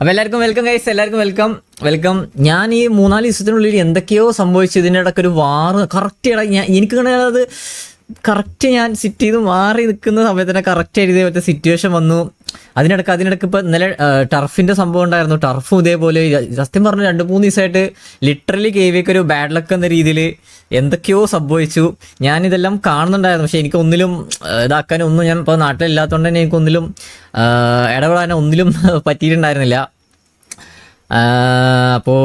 അപ്പോൾ എല്ലാവർക്കും welcome guys, എല്ലാവർക്കും വെൽക്കം വെൽക്കം. ഞാൻ ഈ 3-4 ദിവസത്തിനുള്ളിൽ എന്തൊക്കെയോ സംഭവിച്ചു. ഇതിൻ്റെ ഇടയ്ക്ക് ഒരു വാറ് കറക്റ്റ് എനിക്ക് അത് കറക്റ്റ് ഞാൻ സിറ്റ് ചെയ്ത് മാറി നിൽക്കുന്ന സമയത്ത് തന്നെ കറക്റ്റ് എഴുതിയ മറ്റേ സിറ്റുവേഷൻ വന്നു. അതിനിടയ്ക്ക് ഇപ്പോൾ ഇന്നലെ ടർഫിൻ്റെ സംഭവം ഉണ്ടായിരുന്നു. ടർഫും ഇതേപോലെ സത്യം പറഞ്ഞ 2-3 ദിവസമായിട്ട് ലിറ്ററലി കേവിയൊക്കെ ഒരു ബാഡ് ലക്ക് എന്ന രീതിയിൽ എന്തൊക്കെയോ സംഭവിച്ചു. ഞാനിതെല്ലാം കാണുന്നുണ്ടായിരുന്നു, പക്ഷേ എനിക്കൊന്നിലും ഇതാക്കാനൊന്നും ഞാൻ ഇപ്പോൾ നാട്ടിലില്ലാത്തതുകൊണ്ട് തന്നെ എനിക്കൊന്നിലും ഇടപെടാനോ ഒന്നിലും പറ്റിയിട്ടുണ്ടായിരുന്നില്ല. അപ്പോൾ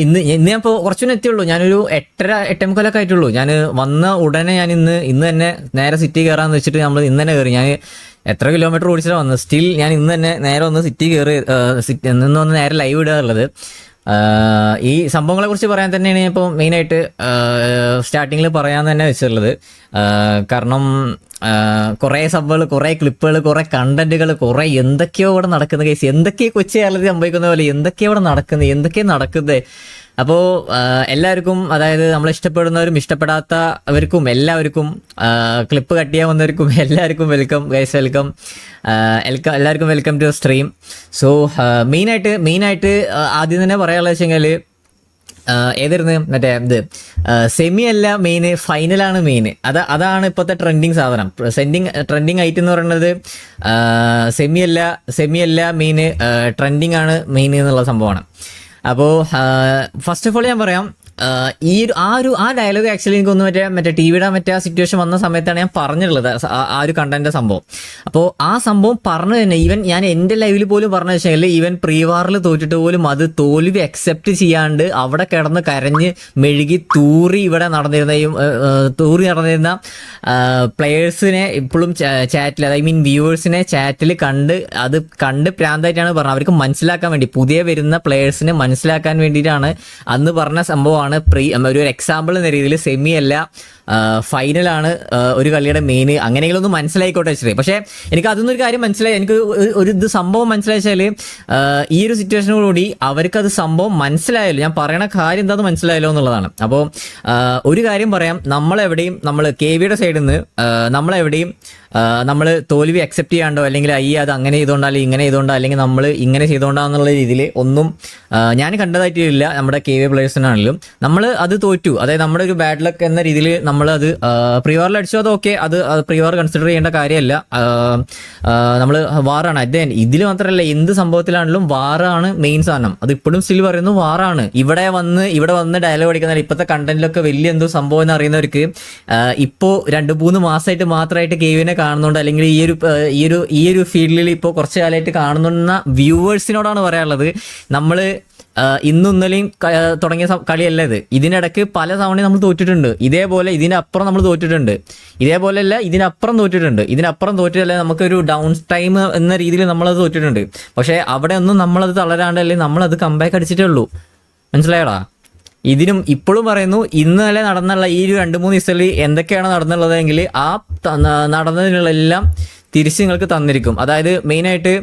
ഇന്ന് ഞാൻ ഇപ്പോൾ കുറച്ചുകൂടെ എത്തിയുള്ളൂ. ഞാനൊരു 8:30 ആയിട്ടുള്ളൂ. ഞാൻ വന്ന ഉടനെ ഞാൻ ഇന്ന് തന്നെ നേരെ സിറ്റി കയറാമെന്ന് വെച്ചിട്ട് നമ്മൾ ഇന്ന് തന്നെ കയറി. ഞാൻ എത്ര കിലോമീറ്റർ ഓടിച്ചിട്ട് വന്നത്, സ്റ്റിൽ ഞാൻ ഇന്ന് തന്നെ നേരെ ഒന്ന് സിറ്റി കയറി നിന്ന് നേരെ ലൈവ് ഇടാറുള്ളത്. ഈ സംഭവങ്ങളെ കുറിച്ച് പറയാൻ തന്നെയാണ് ഇപ്പോൾ മെയിനായിട്ട് സ്റ്റാർട്ടിങ്ങിൽ പറയാൻ തന്നെ വെച്ചിട്ടുള്ളത്. കാരണം കുറേ സംഭവങ്ങൾ, കുറേ ക്ലിപ്പുകൾ, കുറേ കണ്ടന്റുകൾ, കുറേ എന്തൊക്കെയോ ഇവിടെ നടക്കുന്ന കേസ്, എന്തൊക്കെയോ കൊച്ചി കേരളത്തിൽ സംഭവിക്കുന്ന പോലെ എന്തൊക്കെയോ ഇവിടെ നടക്കുന്നത്. അപ്പോൾ എല്ലാവർക്കും, അതായത് നമ്മളെ ഇഷ്ടപ്പെടുന്നവരും ഇഷ്ടപ്പെടാത്തവർക്കും എല്ലാവർക്കും, ക്ലിപ്പ് കട്ട് ചെയ്യാൻ വന്നവർക്കും എല്ലാവർക്കും വെൽക്കം ഗൈസ്, വെൽക്കം എല്ലാവർക്കും വെൽക്കം ടു സ്ട്രീം. സോ മെയിനായിട്ട് ആദ്യം തന്നെ പറയാനുള്ളത് വെച്ച് കഴിഞ്ഞാൽ ഏതായിരുന്നു മറ്റേ ഇത് സെമി അല്ല മെയിൻ, ഫൈനലാണ് മെയിൻ. അതാണ് ഇപ്പോഴത്തെ ട്രെൻഡിങ് സാധനം. ട്രെൻഡിങ് ഐറ്റം എന്ന് പറയുന്നത് സെമി അല്ല മെയിൻ, ട്രെൻഡിങ് ആണ് മെയിൻ എന്നുള്ള സംഭവമാണ്. അപ്പോൾ ഫസ്റ്റ് ഓഫ് ഓൾ ഞാൻ പറയാം, ആ ഡയലോഗ് ആക്ച്വലി എനിക്കൊന്ന് മറ്റേ ടിവിയുടെ മറ്റേ സിറ്റുവേഷൻ വന്ന സമയത്താണ് ഞാൻ പറഞ്ഞിട്ടുള്ളത്, ആ ഒരു കണ്ടന്റ് സംഭവം. അപ്പോൾ ആ സംഭവം പറഞ്ഞു തന്നെ ഈവൻ ഞാൻ എൻ്റെ ലൈവിൽ പോലും പറഞ്ഞു വെച്ചാൽ ഈവൻ പ്രീവാറിൽ തോറ്റിട്ട് പോലും അത് തോൽവി അക്സെപ്റ്റ് ചെയ്യാണ്ട് അവിടെ കിടന്ന് കരഞ്ഞ് മെഴുകി തൂറി നടന്നിരുന്ന പ്ലെയേഴ്സിനെ ഇപ്പോഴും ചാറ്റിൽ, ഐ മീൻ വ്യൂവേഴ്സിനെ ചാറ്റിൽ കണ്ട് പ്രാന്തായിട്ടാണ് പറഞ്ഞത്. അവർക്ക് മനസ്സിലാക്കാൻ വേണ്ടി, പുതിയ വരുന്ന പ്ലെയേഴ്സിനെ മനസ്സിലാക്കാൻ വേണ്ടിയിട്ടാണ് അന്ന് പറഞ്ഞ സംഭവമാണ്. ഒരു എക്സാമ്പിൾ എന്ന രീതിയിൽ സെമി അല്ല ഫൈനലാണ് ഒരു കളിയുടെ മെയിൻ, അങ്ങനെയെങ്കിലും ഒന്ന് മനസ്സിലായിക്കോട്ടെ വെച്ചിട്ട്. പക്ഷേ എനിക്ക് അതൊന്നും ഒരു കാര്യം മനസ്സിലായി, എനിക്ക് ഇത് സംഭവം മനസ്സിലാച്ചാൽ ഈ ഒരു സിറ്റുവേഷനോടുകൂടി അവർക്കത് സംഭവം മനസ്സിലായല്ലോ, ഞാൻ പറയണ കാര്യം എന്താണെന്ന് മനസ്സിലായല്ലോ എന്നുള്ളതാണ്. അപ്പോൾ ഒരു കാര്യം പറയാം, നമ്മൾ KVയുടെ സൈഡിൽ നിന്ന് നമ്മൾ തോൽവി അക്സെപ്റ്റ് ചെയ്യാണ്ടോ അല്ലെങ്കിൽ അത് അങ്ങനെ ചെയ്തോണ്ടോ അല്ലെങ്കിൽ ഇങ്ങനെ ചെയ്തോണ്ടോ അല്ലെങ്കിൽ നമ്മൾ ഇങ്ങനെ ചെയ്തോണ്ടാന്നുള്ള രീതിയിൽ ഒന്നും ഞാൻ കണ്ടതായിട്ടില്ല. നമ്മുടെ KV പ്ലേയേഴ്സിനാണെങ്കിലും നമ്മൾ അത് തോറ്റു, അതായത് നമ്മുടെ ഒരു ബാഡ് ലക്ക് എന്ന രീതിയിൽ നമ്മളത് പ്രീവാറിൽ അടിച്ചു. അത് ഓക്കെ, അത് പ്രീവാർ കൺസിഡർ ചെയ്യേണ്ട കാര്യമല്ല. നമ്മൾ വാറാണ് ഇതിൽ മാത്രമല്ല, എന്ത് സംഭവത്തിലാണെങ്കിലും വാറാണ് മെയിൻ സാധനം. അത് ഇപ്പോഴും സ്റ്റിൽ പറയുന്നു വാറാണ്. ഇവിടെ വന്ന് ഡയലോഗ് അടിക്കുന്ന ഇപ്പോഴത്തെ കണ്ടന്റിലൊക്കെ വലിയ എന്തോ സംഭവം എന്ന് അറിയുന്നവർക്ക് ഇപ്പോൾ 2-3 മാസമായിട്ട് മാത്രമായിട്ട് KVനെ കാണുന്നുണ്ട്, അല്ലെങ്കിൽ ഈ ഒരു ഫീൽഡിൽ ഇപ്പോൾ കുറച്ച് കാലമായിട്ട് കാണുന്ന വ്യൂവേഴ്സിനോടാണ് പറയാനുള്ളത്, നമ്മൾ ഇന്നലെയും തുടങ്ങിയ കളിയല്ല ഇത്. ഇതിനിടയ്ക്ക് പല തവണയും നമ്മൾ തോറ്റിട്ടുണ്ട്. ഇതേപോലെ ഇതിനപ്പുറം നമ്മൾ തോറ്റിട്ടുണ്ട്. ഇതിനപ്പുറം തോറ്റിട്ടല്ല, നമുക്കൊരു ഡൗൺ ടൈം എന്ന രീതിയിൽ നമ്മളത് തോറ്റിട്ടുണ്ട്. പക്ഷേ അവിടെ ഒന്നും നമ്മളത് തളരാണ്ട്, അല്ലെങ്കിൽ നമ്മളത് കംബാക്ക് അടിച്ചിട്ടേ ഉള്ളൂ. മനസ്സിലായടാ? ഇതിനും ഇപ്പോഴും പറയുന്നു, ഇന്നലെ നടന്നുള്ള ഈ ഒരു 2-3 ദിവസത്തിൽ എന്തൊക്കെയാണ് നടന്നുള്ളതെങ്കിൽ ആ നടന്നതിനുള്ളെല്ലാം തിരിച്ച് നിങ്ങൾക്ക് തന്നിരിക്കും. അതായത് മെയിനായിട്ട്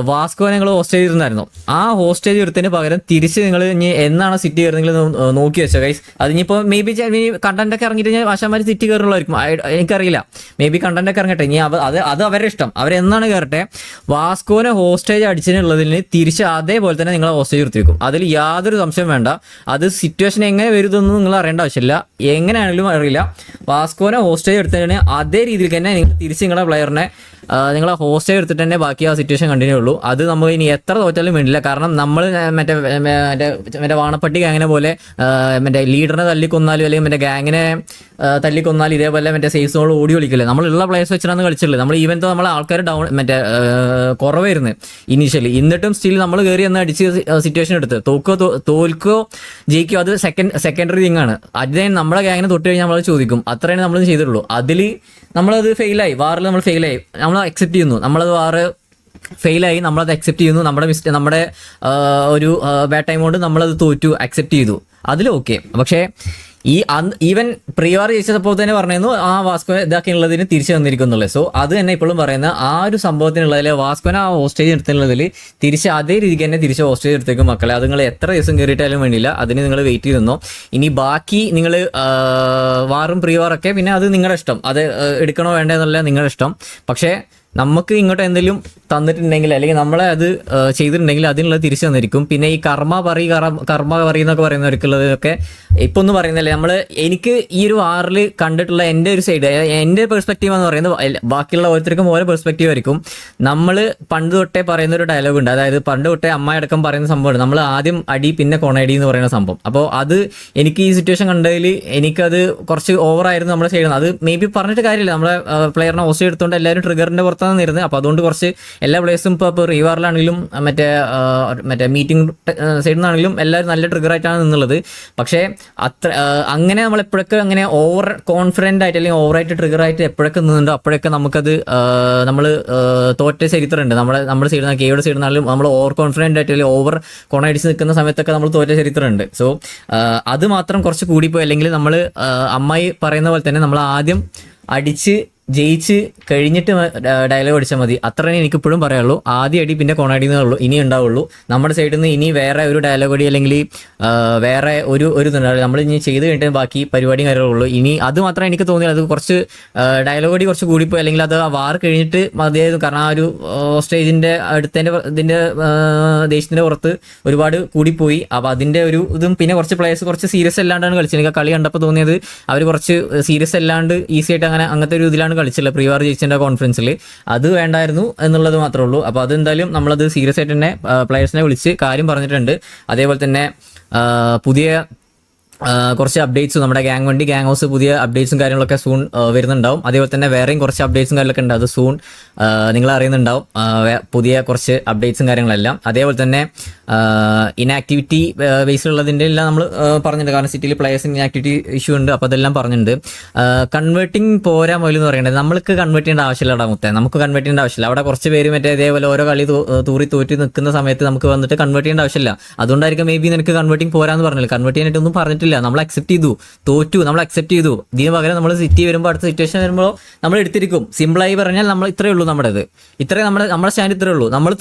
വാസ്കോ നിങ്ങൾ ഹോസ്റ്റേജ് ഇരുന്നായിരുന്നു, ആ ഹോസ്റ്റേജ് എടുത്തതിന് പകരം തിരിച്ച് നിങ്ങൾ ഇനി എന്നാണ് സിറ്റി കയറുന്നെങ്കിൽ നോക്കി വെച്ചോ ഗൈസ്. അതിനിപ്പോൾ മേ ബി കണ്ടന്റൊക്കെ ഇറങ്ങിയിട്ട് ഞാൻ വാശന്മാർ സിറ്റി കയറുള്ളായിരിക്കും, എനിക്കറിയില്ല. മേ ബി കണ്ടന്റൊക്കെ ഇറങ്ങട്ടെ, ഇനി അത് അവരുടെ ഇഷ്ടം, അവരെന്നാണ് കയറട്ടെ. വാസ്കോനെ ഹോസ്റ്റേജ് അടിച്ചതിനുള്ളതിന് തിരിച്ച് അതേപോലെ തന്നെ നിങ്ങൾ ഹോസ്റ്റേജ് എടുത്ത് വെക്കും. അതിൽ യാതൊരു സംശയം വേണ്ട. അത് സിറ്റുവേഷൻ എങ്ങനെ വരുന്നതെന്ന് നിങ്ങൾ അറിയേണ്ട ആവശ്യമില്ല, എങ്ങനെയാണെങ്കിലും അറിയില്ല. വാസ്കോനെ ഹോസ്റ്റേജ് എടുത്തതിന് അതേ രീതിയിൽ തന്നെ നിങ്ങൾ തിരിച്ച് നിങ്ങളുടെ പ്ലെയറിനെ നിങ്ങൾ ഹോസ്റ്റേജ് എടുത്തിട്ട് തന്നെ ബാക്കി ആ സിറ്റുവേഷൻ കണ്ടിന്യൂ ഉള്ളൂ. അത് നമുക്ക് ഇനി എത്ര തോറ്റാലും വേണ്ടില്ല. കാരണം നമ്മൾ മറ്റേ വാണപ്പട്ടി ഗാങ്ങിനെ പോലെ മറ്റേ ലീഡറിനെ തല്ലിക്കൊന്നാലും അല്ലെങ്കിൽ മറ്റേ ഗാങ്ങിനെ തല്ലിക്കൊന്നാലും ഇതേപോലെ മറ്റേ സേഫ് സോൾ ഓടി കളിക്കില്ല. നമ്മളുള്ള പ്ലേയേഴ്സ് വെച്ചിട്ടാണ് കളിച്ചുള്ളത്. നമ്മൾ ഈവൻ നമ്മളെ ആൾക്കാർ കുറവായിരുന്നു ഇനീഷ്യലി, എന്നിട്ടും സ്റ്റിൽ നമ്മൾ കയറി എന്ന് അടിച്ച് സിറ്റുവേഷൻ എടുത്ത് തോൽക്കോ ജയിക്കോ അത് സെക്കൻഡറി തിങ് ആണ്. അതേ നമ്മുടെ ഗാങ്ങിനെ തൊട്ട് കഴിഞ്ഞാൽ നമ്മൾ ചോദിക്കും, അത്രയാണ് നമ്മൾ ചെയ്തിട്ടുള്ളൂ. അതിൽ നമ്മളത് ഫെയിലായി, വാറിൽ നമ്മൾ ഫെയിലായി, നമ്മൾ അക്സെപ്റ്റ് ചെയ്യുന്നു. നമ്മളത് വാറ് ഫെയിലായി, നമ്മളത് അക്സെപ്റ്റ് ചെയ്യുന്നു. നമ്മുടെ ഒരു ബാഡ് ടൈം കൊണ്ട് നമ്മളത് തോറ്റു, അക്സെപ്റ്റ് ചെയ്തു, അതിൽ ഓക്കെ. പക്ഷേ ഈവൻ പ്രീവാർ ജയിച്ചപ്പോൾ തന്നെ പറഞ്ഞിരുന്നു ആ വാസ്കോ ഇതാക്കിയുള്ളതിന് തിരിച്ചു തന്നിരിക്കുന്നുള്ളത്. സോ അത് തന്നെ ഇപ്പോഴും പറയുന്നത് ആ ഒരു സംഭവത്തിനുള്ളതിൽ വാസ്കോനെ ആ ഹോസ്റ്റേജ് എടുത്തുള്ളതിൽ തിരിച്ച് അതേ രീതിക്ക് തന്നെ തിരിച്ച് ഹോസ്റ്റേജ് എടുത്തേക്കും മക്കളെ. അത് നിങ്ങൾ എത്ര ദിവസം കയറിയിട്ടാലും വേണ്ടിയില്ല, അതിന് നിങ്ങൾ വെയിറ്റ് ചെയ്തെന്നോ. ഇനി ബാക്കി നിങ്ങൾ വാറും പ്രീവാറൊക്കെ പിന്നെ അത് നിങ്ങളുടെ ഇഷ്ടം, അത് എടുക്കണോ വേണ്ടതെന്നല്ല നിങ്ങളുടെ ഇഷ്ടം. പക്ഷേ നമുക്ക് ഇങ്ങോട്ട് എന്തെങ്കിലും തന്നിട്ടുണ്ടെങ്കിൽ അല്ലെങ്കിൽ നമ്മളെ അത് ചെയ്തിട്ടുണ്ടെങ്കിൽ അതിനുള്ള തിരിച്ചു തന്നിരിക്കും. പിന്നെ ഈ കർമ്മ എന്നൊക്കെ പറയുന്നവർക്കുള്ളതൊക്കെ ഇപ്പൊ ഒന്നും പറയുന്നില്ല. എനിക്ക് ഈ ഒരു ആറിൽ കണ്ടിട്ടുള്ള എൻ്റെ ഒരു സൈഡ്, എൻ്റെ പെർസ്പെക്റ്റീവ് എന്ന് പറയുന്നത് ബാക്കിയുള്ള ഓരോരുത്തർക്കും ഓരോ പെർസ്പെക്റ്റീവ് ആയിരിക്കും. നമ്മൾ പണ്ട് തൊട്ടേ പറയുന്ന ഒരു ഡയലോഗ് ഉണ്ട്, അതായത് പണ്ട് തൊട്ടേ അമ്മയടക്കം പറയുന്ന സംഭവമാണ്, നമ്മൾ ആദ്യം അടി പിന്നെ കൊണയടി എന്ന് പറയുന്ന സംഭവം. അപ്പോൾ അത് എനിക്ക് ഈ സിറ്റുവേഷൻ കണ്ടതിൽ എനിക്കത് കുറച്ച് ഓവറായിരുന്നു നമ്മൾ ചെയ്യുന്നത്. അത് മേ ബി പറഞ്ഞിട്ട് കാര്യമില്ല, നമ്മളെ പ്ലെയറിനെ ഓസ്റ്റ് എടുത്തുകൊണ്ട് എല്ലാവരും ട്രിഗറിന്റെ പുറത്താണ് ഇരുന്നത്. അപ്പോൾ അതുകൊണ്ട് കുറച്ച് എല്ലാ പ്ലേയേഴ്സും ഇപ്പോൾ റീവാറിലാണെങ്കിലും മറ്റേ മീറ്റിംഗ് സൈഡിൽ നിന്നാണെങ്കിലും എല്ലാവരും നല്ല ട്രിഗറായിട്ടാണ് നിന്നുള്ളത്. പക്ഷേ അങ്ങനെ നമ്മൾ എപ്പോഴൊക്കെ അങ്ങനെ ഓവർ കോൺഫിഡൻ്റ് ആയിട്ട് അല്ലെങ്കിൽ ഓവറായിട്ട് ട്രിഗറായിട്ട് എപ്പോഴൊക്കെ നിന്നുണ്ടോ അപ്പോഴൊക്കെ നമുക്കത് നമ്മൾ തോറ്റ ചരിത്രമുണ്ട്. നമ്മുടെ സൈഡിൽ നിന്ന് കെയുടെ സൈഡിൽ നിന്നാലും നമ്മൾ ഓവർ കോൺഫിഡൻ്റ് ആയിട്ട് അല്ലെങ്കിൽ ഓവർ കോണടിച്ച് നിൽക്കുന്ന സമയത്തൊക്കെ നമ്മൾ തോറ്റ ചരിത്രമുണ്ട്. സോ അത് മാത്രം കുറച്ച് കൂടിപ്പോയി. അല്ലെങ്കിൽ നമ്മൾ അമ്മായി പറയുന്ന പോലെ തന്നെ നമ്മൾ ആദ്യം അടിച്ച് ജയിച്ച് കഴിഞ്ഞിട്ട് ഡയലോഗ് അടിച്ചാൽ മതി, അത്രേ എനിക്കിപ്പോഴും പറയുള്ളൂ. ആദ്യം അടി പിന്നെ കൊണാടി എന്നുള്ളൂ ഇനി ഉണ്ടാവുള്ളൂ. നമ്മുടെ സൈഡിൽ നിന്ന് ഇനി വേറെ ഒരു ഡയലോഗ് അടി അല്ലെങ്കിൽ വേറെ ഒരു ഇതുണ്ടാവില്ല. നമ്മൾ ഇനി ചെയ്ത് കഴിഞ്ഞിട്ട് ബാക്കി പരിപാടിയും കാര്യങ്ങളുള്ളൂ. ഇനി അത് മാത്രമേ എനിക്ക് തോന്നിയത്, അത് കുറച്ച് ഡയലോഗ് അടി കുറച്ച് കൂടിപ്പോയി. അല്ലെങ്കിൽ അത് ആ വാർ കഴിഞ്ഞിട്ട് മതിയായിരുന്നു. കാരണം ആ ഒരു സ്റ്റേജിൻ്റെ ഇതിൻ്റെ ദേശത്തിൻ്റെ പുറത്ത് ഒരുപാട് കൂടിപ്പോയി. അപ്പോൾ അതിൻ്റെ ഒരു ഇതും പിന്നെ കുറച്ച് പ്ലേയേഴ്സ് കുറച്ച് സീരിയസ് അല്ലാണ്ടാണ് കളിച്ചത്. എനിക്ക് കളി കണ്ടപ്പോൾ തോന്നിയത് അവർ കുറച്ച് സീരിയസ് അല്ലാണ്ട് ഈസി ആയിട്ട് അങ്ങനത്തെ ഒരു ഇതിലാണ് കളിച്ചില്ല. പ്രീവാർ ജയിച്ചതിൻ്റെ കോൺഫറൻസിൽ അത് വേണ്ടായിരുന്നു എന്നുള്ളത് മാത്രമേ ഉള്ളൂ. അപ്പോൾ അതെന്തായാലും നമ്മളത് സീരിയസ് ആയിട്ട് തന്നെ പ്ലെയേഴ്സിനെ വിളിച്ച് കാര്യം പറഞ്ഞിട്ടുണ്ട്. അതേപോലെ തന്നെ പുതിയ കുറച്ച് അപ്ഡേറ്റ്സ് നമ്മുടെ ഗ്യാങ് ഹൗസ് പുതിയ അപ്ഡേറ്റ്സും കാര്യങ്ങളൊക്കെ സൂൺ വരുന്നുണ്ടാവും. അതേപോലെ തന്നെ വേറെയും കുറച്ച് അപ്ഡേറ്റ്സും കാര്യങ്ങളൊക്കെ ഉണ്ട്, അത് സൂൺ നിങ്ങൾ അറിയുന്നുണ്ടാവും, പുതിയ കുറച്ച് അപ്ഡേറ്റ്സും കാര്യങ്ങളെല്ലാം. അതേപോലെ തന്നെ ഇനാക്ടിവിറ്റി ബേസിലുള്ളതിൻ്റെ എല്ലാം നമ്മൾ പറഞ്ഞിട്ടുണ്ട്. കാരണം സിറ്റിയിൽ പ്ലേയേഴ്സിന് ഇനാക്ടിവിറ്റി ഇഷ്യൂ ഉണ്ട്, അപ്പോൾ അതെല്ലാം പറഞ്ഞിട്ടുണ്ട്. കൺവേർട്ടിങ് പോരാ മൊയിലെന്ന് എന്ന് പറയുന്നത് നമ്മൾക്ക് കൺവേർട്ട് ചെയ്യേണ്ട ആവശ്യമില്ല. നമുക്ക് കൺവേർട്ട് ചെയ്യേണ്ട ആവശ്യമില്ല. അവിടെ കുറച്ച് പേര് മറ്റേ ഇതേപോലെ ഓരോ കളി തോറ്റ് നിൽക്കുന്ന സമയത്ത് നമുക്ക് വന്നിട്ട് കൺവേർട്ട് ചെയ്യേണ്ട ആവശ്യമില്ല. അതുകൊണ്ടായിരിക്കും മേ ബി നിനക്ക് കൺവേർട്ടിങ് പോരാന്ന് പറഞ്ഞില്ല. കൺവേർട്ട് ചെയ്യാനായിട്ടൊന്നും പറഞ്ഞിട്ടില്ല. നമ്മൾ അക്സെപ്റ്റ് ചെയ്തു, തോറ്റു, നമ്മൾ അക്സെപ്റ്റ് ചെയ്തു. ഇതിന് പകരം നമ്മൾ സിറ്റി വരുമ്പോൾ അടുത്ത സിറ്റുവേഷൻ വരുമ്പോൾ നമ്മൾ എടുത്തിരിക്കും. സിമ്പിളായി പറഞ്ഞാൽ നമ്മൾ ഇത്രയേ ഉള്ളൂ, നമ്മുടേത് ഇത്രയും നമ്മുടെ സ്റ്റാൻഡ് ഇത്രയേ ഉള്ളൂ. നമ്മൾ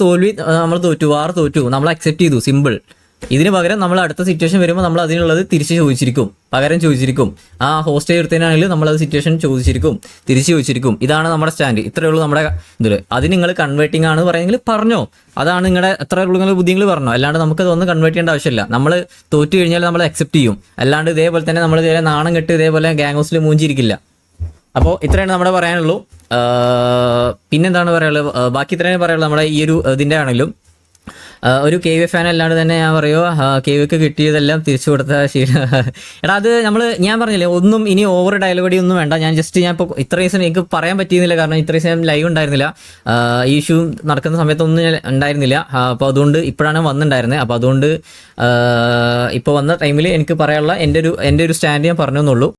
തോറ്റു, വാർ തോറ്റു, നമ്മൾ അക്സെപ്റ്റ് ചെയ്തു, സിമ്പിൾ. ഇതിന് പകരം നമ്മൾ അടുത്ത സിറ്റുവേഷൻ വരുമ്പോൾ നമ്മൾ അതിനുള്ളത് പകരം ചോദിച്ചിരിക്കും. ആ ഹോസ്റ്റ് എടുത്തതിനാണെങ്കിലും നമ്മളത് സിറ്റുവേഷൻ തിരിച്ച് ചോദിച്ചിരിക്കും. ഇതാണ് നമ്മുടെ സ്റ്റാൻഡ്, ഇത്രയേ ഉള്ളൂ നമ്മുടെ ഇതിൽ. അത് നിങ്ങൾ കൺവേർട്ടിംഗ് ആണ് പറയുമെങ്കിൽ പറഞ്ഞോ, അതാണ് നിങ്ങളുടെ എത്ര ഉള്ളൂ നിങ്ങൾ ബുദ്ധികൾ പറഞ്ഞോ. അല്ലാണ്ട് നമുക്കത് ഒന്ന് കൺവേർട്ട് ചെയ്യേണ്ട ആവശ്യമില്ല. നമ്മൾ തോറ്റു കഴിഞ്ഞാൽ നമ്മൾ അക്സെപ്റ്റ് ചെയ്യും. അല്ലാണ്ട് ഇതേപോലെ തന്നെ നമ്മൾ ഇതേ നാണം കെട്ട് ഇതേപോലെ ഗ്യാങ് ഹൗസിൽ മൂഞ്ചിരിക്കില്ല. അപ്പോൾ ഇത്രയാണ് നമ്മുടെ പറയാനുള്ളൂ. പിന്നെന്താണ് പറയാനുള്ളത്, ബാക്കി ഇത്രയാണ് പറയാനുള്ളത്. നമ്മുടെ ഈ ഒരു ഇതിൻ്റെ ആണെങ്കിലും ഒരു കെ വി ഫാൻ അല്ലാണ്ട് തന്നെ ഞാൻ പറയുമോ, കെ വിക്ക് കിട്ടിയതെല്ലാം തിരിച്ചു കൊടുത്ത എടാ അത് ഞാൻ പറഞ്ഞില്ലേ ഒന്നും ഇനി ഓവർ ഡയലോഗടി ഒന്നും വേണ്ട. ഞാൻ ഇപ്പോൾ ഇത്ര ദിവസം എനിക്ക് പറയാൻ പറ്റിയിരുന്നില്ല, കാരണം ഇത്ര ദിവസം ലൈവ് ഉണ്ടായിരുന്നില്ല, ഈ ഇഷ്യൂ നടക്കുന്ന സമയത്തൊന്നും ഉണ്ടായിരുന്നില്ല. അപ്പോൾ അതുകൊണ്ട് ഇപ്പോഴാണ് വന്നിട്ടുണ്ടായിരുന്നത്. അപ്പോൾ അതുകൊണ്ട് ഇപ്പോൾ വന്ന ടൈമിൽ എനിക്ക് പറയാനുള്ള എൻ്റെ ഒരു സ്റ്റാൻഡ് ഞാൻ പറഞ്ഞു എന്നുള്ളൂ.